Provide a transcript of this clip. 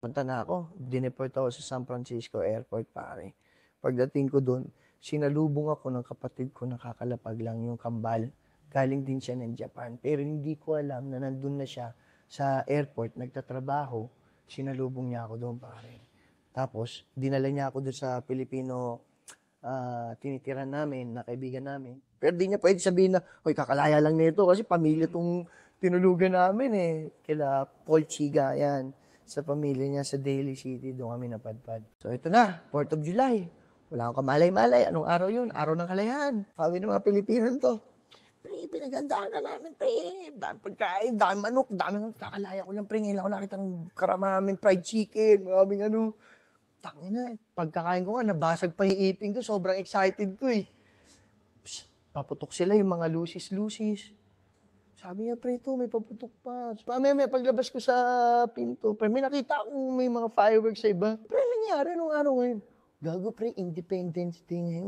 Punta na ako, dineport ako sa San Francisco Airport, pare. Pagdating ko doon, sinalubong ako ng kapatid ko, nakakalapag lang yung kambal. Galing din siya ng Japan. Pero hindi ko alam na nandun na siya sa airport, nagtatrabaho. Sinalubong niya ako doon, pare. Tapos, dinala niya ako doon sa Pilipino tinitira namin, na kaibigan namin. Pero di niya pwede sabihin na, hoy, kakalaya lang nito kasi pamilya tong tinulugan namin eh. Kila Paul Chiga, yan. Sa pamilya niya sa Daly City, doon kami napadpad. So ito na, 4th of July. Wala akong kamalay-malay. Anong araw yun? Araw ng kalayahan. Sabi ng mga Pilipino to, pre, pinagandaan na namin, pre. Dami pagkain, dami manok, dami kakalaya ko lang, pre. Ngayon ako nakita ng karamaming fried chicken, maraming ano. Tangina, pagkakain ko nga, nabasag pa yung ipin ko. Sobrang excited ko eh. Psst, paputok sila yung mga lusis-lusis. Sabi niya, pre, ito, may paputok pa. So, may paglabas ko sa pinto, pre, may nakita akong may mga fireworks sa iba. Pre, nangyari nung araw ngayon. Gago, pre, Independence Day ngayon.